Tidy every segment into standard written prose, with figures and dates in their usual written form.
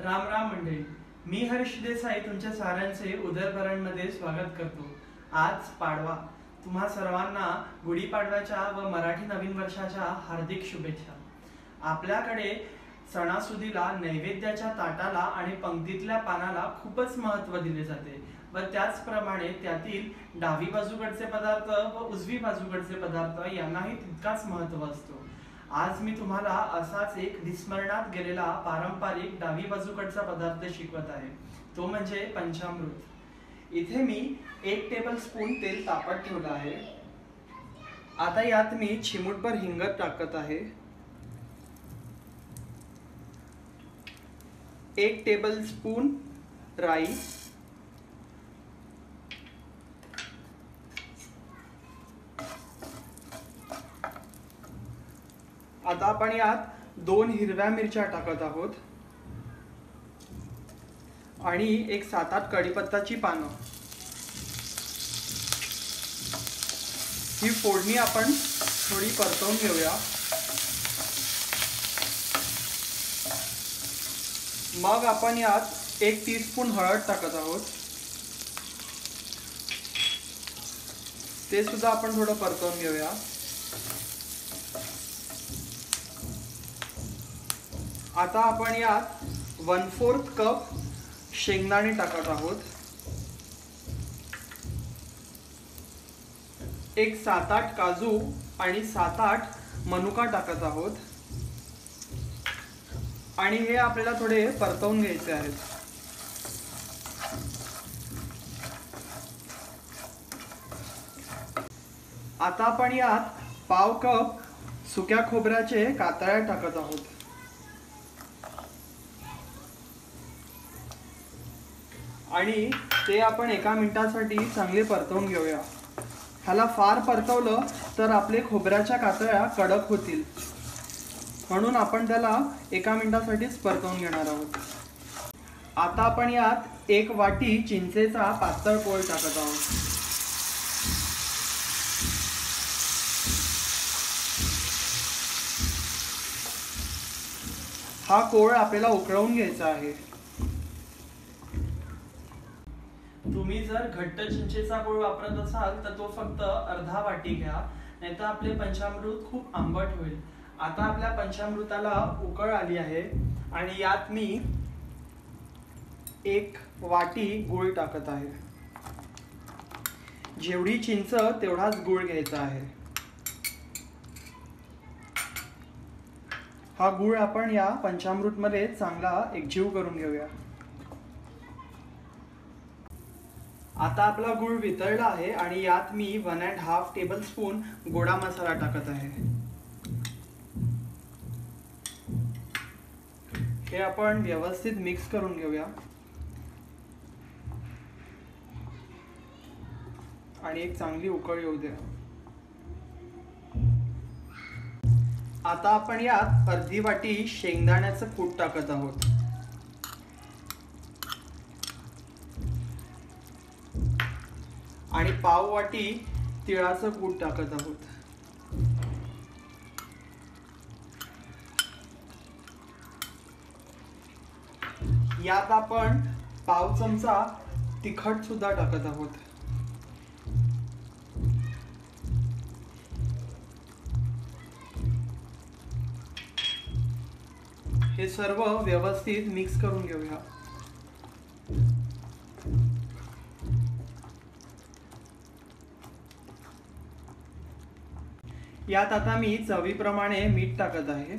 राम राम मंडळी, मी हर्ष देसाई तुमच्या साऱ्यांचे उदरभरणमध्ये स्वागत करतो। आज पाडवा, तुम्हा सर्वांना गुढीपाडव्याच्या व मराठी नवीन वर्षाच्या हार्दिक शुभेच्छा। आपल्याकडे सणासुदीला नैवेद्याच्या ताटाला आणि पंक्तीतल्या पानाला खूपच महत्त्व दिले जाते व त्याचप्रमाणे त्यातील डावी बाजूकडचे पदार्थ व उजवी बाजूकडचे पदार्थ यांनाही तितकाच महत्त्व असतो। आज मी तुम्हाला असाच एक विस्मरणात गेलेला पारंपरिक डावी बाजूकडचा पदार्थ शिकवत आहे, तो म्हणजे पंचामृत। इथे मी 1 टेबलस्पून तेल तापत ठेवलं आहे। आता यात मी चिमूटभर हिंग टाकत आहे। 1 टेबलस्पून राई, आता आपण यात 2 हिरव्या मिरच्या टाकत आहोत आणि एक 7-8 कढीपत्त्याची पानं। ही फोडणी आपण थोडी परतवून घेऊया। मग आपण यात 1 टीस्पून हळद टाकत आहोत, ते सुद्धा आपण थोडं परतवून घेऊया। आता आपण यात 1/4 कप शेंगदाणे टाकत आहोत, एक 7-8 काजू आणि 7-8 मनुका टाकत आहोत आणि हे आपल्याला थोडे परतवून घ्यायचे आहेत। आता आपण यात 1/2 कप सुक्या खोबऱ्याचे कातळ्या टाकत आहोत आणि ते आपण 1 मिनिटासाठी चांगले परतवून घेऊया। ह्याला फार परतवलं तर आपले खोबऱ्याच्या कातळ्या कडक होतील, म्हणून आपण त्याला 1 मिनिटासाठीच परतवून घेणार आहोत। आता आपण यात 1 वाटी चिंचेचा पातळ कोळ टाकत आहोत। हा कोळ आपल्याला उकळवून घ्यायचा आहे। तुम्ही जर घट्ट चिंचेचा कोळ वापरत असाल तर तो फक्त अर्धा वाटी घ्या, नाहीतर आपले पंचामृत खूप आंबट होईल। आता आपल्या पंचामृताला उकळ आली आहे आणि यात मी 1 वाटी गूळ टाकत आहे। जेवढी चिंच तेवढाच गूळ घ्यायचा आहे। हा गूळ आपण या पंचामृत मध्ये चांगला एकजीव करून घेऊया। आता आपला गूळ वितळला आहे आणि यात मी 1.5 टेबलस्पून गोडा मसाला टाकत आहे। हे आपण व्यवस्थित मिक्स करून घेऊया आणि एक चांगली उकळ येऊ द्या। आता आपण यात अर्धी वाटी शेंगदाण्याचं कूट टाकत आहोत आणि 1/2 वाटी तिळाचं कूट टाकत आहोत। यात आपण 1/2 चमचा तिखट सुद्धा टाकत आहोत। हे सर्व व्यवस्थित मिक्स करून घेऊया। यात आता मी चवीप्रमाणे मीठ टाकत आहे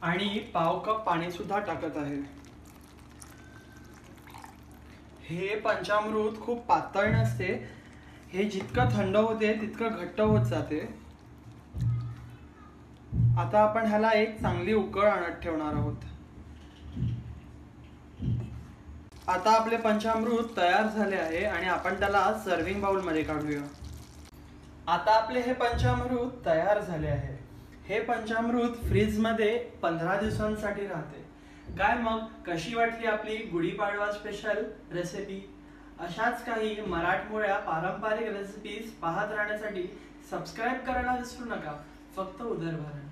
आणि 1/2 कप पाणी सुद्धा टाकत आहे। हे पंचामृत खूप पातळ नसते, हे जितकं थंड होते तितकं घट्ट होत जाते। आता आपण ह्याला एक चांगली उकळ आणत ठेवणार आहोत। आता आपले पंचामृत तयार झाले आहे आणि आपण त्याला सर्विंग बाउल मध्ये काढूया। आता आपले हे पंचामृत तयार झाले आहे। हे पंचामृत फ्रीज मध्ये 15 दिवसांसाठी राहते। काय मग, कशी वाटली आपली गुढीपाडवा स्पेशल रेसिपी? अशाच काही मराठमोळ्या पारंपरिक रेसिपीज पाहत राहण्यासाठी सबस्क्राइब करायला विसरू नका। फक्त उदरभरण।